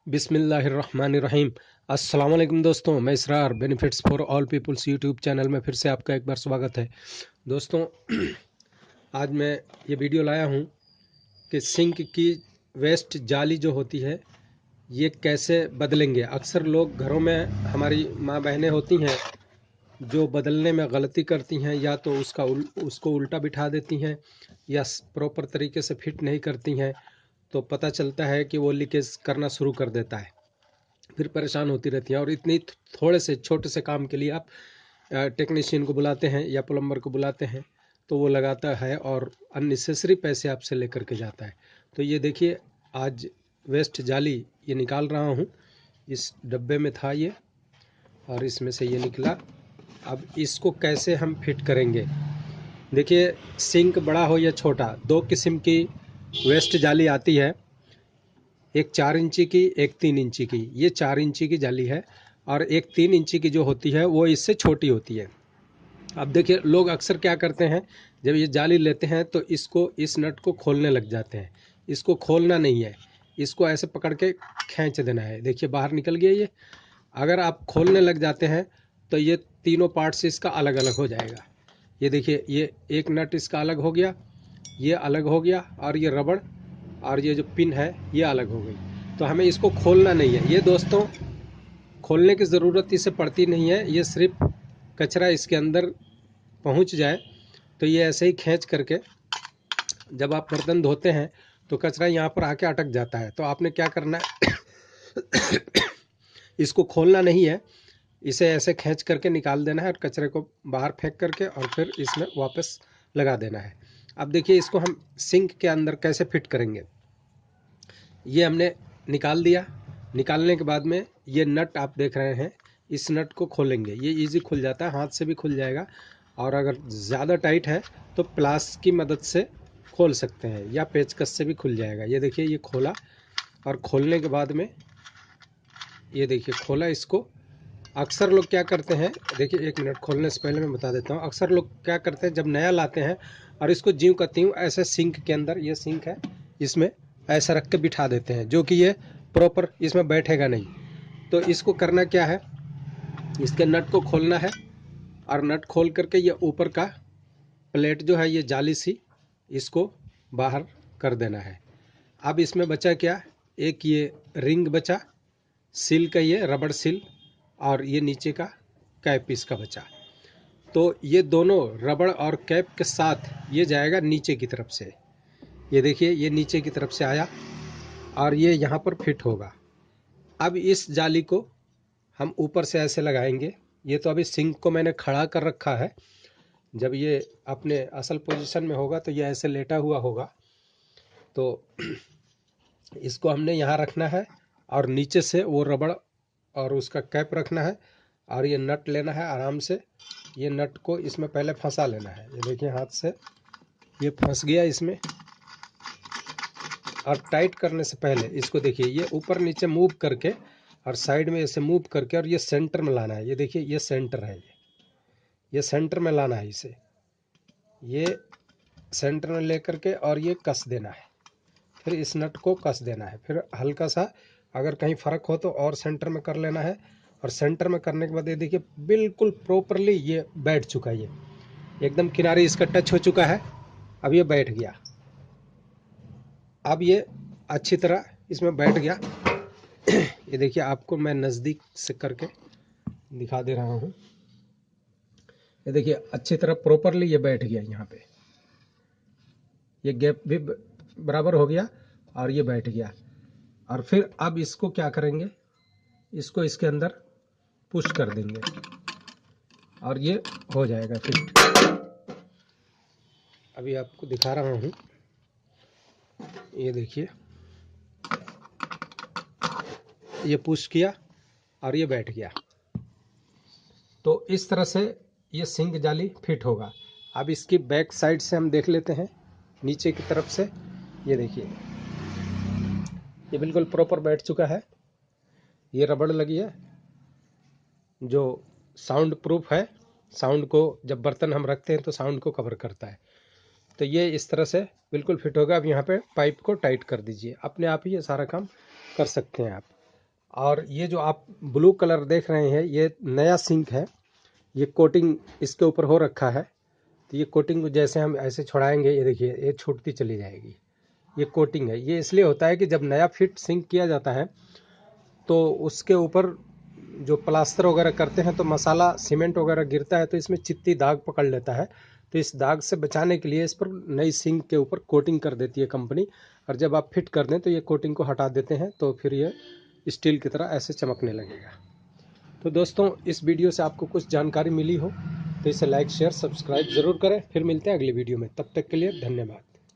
बिस्मिल्लाहिर्रहमानिर्रहीम। अस्सलाम वालेकुम दोस्तों, मैं Israr benefits for all peoples YouTube channel में फिर से आपका एक बार स्वागत है। दोस्तों आज मैं ये वीडियो लाया हूँ कि सिंक की वेस्ट जाली जो होती है ये कैसे बदलेंगे। अक्सर लोग घरों में हमारी माँ बहनें होती हैं जो बदलने में गलती करती हैं, या तो उसको उल्टा बिठा देती हैं या प्रॉपर तरीके से फिट नहीं करती हैं, तो पता चलता है कि वो लीकेज करना शुरू कर देता है। फिर परेशान होती रहती हैं और इतनी थोड़े से छोटे से काम के लिए आप टेक्नीशियन को बुलाते हैं या प्लम्बर को बुलाते हैं तो वो लगाता है और अननेसेसरी पैसे आपसे लेकर के जाता है। तो ये देखिए, आज वेस्ट जाली ये निकाल रहा हूँ। इस डब्बे में था ये और इसमें से ये निकला। अब इसको कैसे हम फिट करेंगे। देखिए, सिंक बड़ा हो या छोटा, दो किस्म की वेस्ट जाली आती है, एक 4 इंची की, एक 3 इंची की। ये 4 इंची की जाली है और एक 3 इंची की जो होती है वो इससे छोटी होती है। अब देखिए, लोग अक्सर क्या करते हैं, जब ये जाली लेते हैं तो इस नट को खोलने लग जाते हैं। इसको खोलना नहीं है, इसको ऐसे पकड़ के खींच देना है। देखिए बाहर निकल गया ये। अगर आप खोलने लग जाते हैं तो ये तीनों पार्ट्स इसका अलग अलग हो जाएगा। ये देखिए, ये एक नट इसका अलग हो गया, ये अलग हो गया, और ये रबड़ और ये जो पिन है ये अलग हो गई। तो हमें इसको खोलना नहीं है। ये दोस्तों खोलने की ज़रूरत इसे पड़ती नहीं है, ये सिर्फ कचरा इसके अंदर पहुंच जाए तो ये ऐसे ही खींच करके जब आप बर्तन धोते हैं तो कचरा यहाँ पर आके अटक जाता है। तो आपने क्या करना है इसको खोलना नहीं है, इसे ऐसे खींच करके निकाल देना है और कचरे को बाहर फेंक करके और फिर इसमें वापस लगा देना है। अब देखिए, इसको हम सिंक के अंदर कैसे फिट करेंगे। ये हमने निकाल दिया। निकालने के बाद में ये नट आप देख रहे हैं, इस नट को खोलेंगे, ये इजी खुल जाता है, हाथ से भी खुल जाएगा, और अगर ज़्यादा टाइट है तो प्लास की मदद से खोल सकते हैं या पेचकस से भी खुल जाएगा। ये देखिए, ये खोला, और खोलने के बाद में ये देखिए खोला इसको। अक्सर लोग क्या करते हैं, देखिए एक मिनट, खोलने से पहले मैं बता देता हूँ। अक्सर लोग क्या करते हैं, जब नया लाते हैं और इसको ज्यों का त्यों ऐसे सिंक के अंदर, ये सिंक है, इसमें ऐसा रख के बिठा देते हैं, जो कि ये प्रॉपर इसमें बैठेगा नहीं। तो इसको करना क्या है, इसके नट को खोलना है और नट खोल करके ये ऊपर का प्लेट जो है, ये जाली सी, इसको बाहर कर देना है। अब इसमें बचा क्या, एक ये रिंग बचा सील का, ये रबड़ सील, और ये नीचे का कैप इसका बचा। तो ये दोनों रबड़ और कैप के साथ ये जाएगा नीचे की तरफ से। ये देखिए, ये नीचे की तरफ से आया और ये यहाँ पर फिट होगा। अब इस जाली को हम ऊपर से ऐसे लगाएंगे। ये तो अभी सिंक को मैंने खड़ा कर रखा है, जब ये अपने असल पोजीशन में होगा तो ये ऐसे लेटा हुआ होगा। तो इसको हमने यहाँ रखना है और नीचे से वो रबड़ और उसका कैप रखना है, और ये नट लेना है आराम से। ये नट को इसमें पहले फंसा लेना है। ये देखिए, हाथ से ये फंस गया इसमें। और टाइट करने से पहले इसको देखिए, ये ऊपर नीचे मूव करके और साइड में ऐसे मूव करके, और ये सेंटर में लाना है। ये देखिए, ये सेंटर है, ये सेंटर में लाना है इसे। ये सेंटर में ले करके और ये कस देना है। फिर इस नट को कस देना है। फिर हल्का सा अगर कहीं फ़र्क हो तो और सेंटर में कर लेना है। और सेंटर में करने के बाद ये देखिए, बिल्कुल प्रॉपरली ये बैठ चुका है। ये एकदम किनारे इसका टच हो चुका है। अब ये बैठ गया। अब ये अच्छी तरह इसमें बैठ गया। ये देखिए, आपको मैं नज़दीक से करके दिखा दे रहा हूँ। ये देखिए, अच्छी तरह प्रॉपरली ये बैठ गया। यहाँ पे ये गैप भी बराबर हो गया और ये बैठ गया। और फिर अब इसको क्या करेंगे, इसको इसके अंदर पुश कर देंगे और ये हो जाएगा फिट। अभी आपको दिखा रहा हूँ। ये देखिए, ये पुश किया और ये बैठ गया। तो इस तरह से ये सिंक जाली फिट होगा। अब इसकी बैक साइड से हम देख लेते हैं, नीचे की तरफ से। ये देखिए, ये बिल्कुल प्रॉपर बैठ चुका है। ये रबड़ लगी है जो साउंड प्रूफ है। साउंड को जब बर्तन हम रखते हैं तो साउंड को कवर करता है। तो ये इस तरह से बिल्कुल फिट होगा। अब यहाँ पे पाइप को टाइट कर दीजिए, अपने आप ही ये सारा काम कर सकते हैं आप। और ये जो आप ब्लू कलर देख रहे हैं ये नया सिंक है, ये कोटिंग इसके ऊपर हो रखा है। तो ये कोटिंग को जैसे हम ऐसे छुड़ाएंगे, ये देखिए ये छूटती चली जाएगी। ये कोटिंग है। ये इसलिए होता है कि जब नया फिट सिंक किया जाता है तो उसके ऊपर जो प्लास्टर वगैरह करते हैं तो मसाला सीमेंट वगैरह गिरता है तो इसमें चित्ती दाग पकड़ लेता है। तो इस दाग से बचाने के लिए इस पर नई सिंक के ऊपर कोटिंग कर देती है कंपनी। और जब आप फिट कर दें तो ये कोटिंग को हटा देते हैं तो फिर ये स्टील की तरह ऐसे चमकने लगेगा। तो दोस्तों इस वीडियो से आपको कुछ जानकारी मिली हो तो इसे लाइक शेयर सब्सक्राइब ज़रूर करें। फिर मिलते हैं अगली वीडियो में, तब तक के लिए धन्यवाद।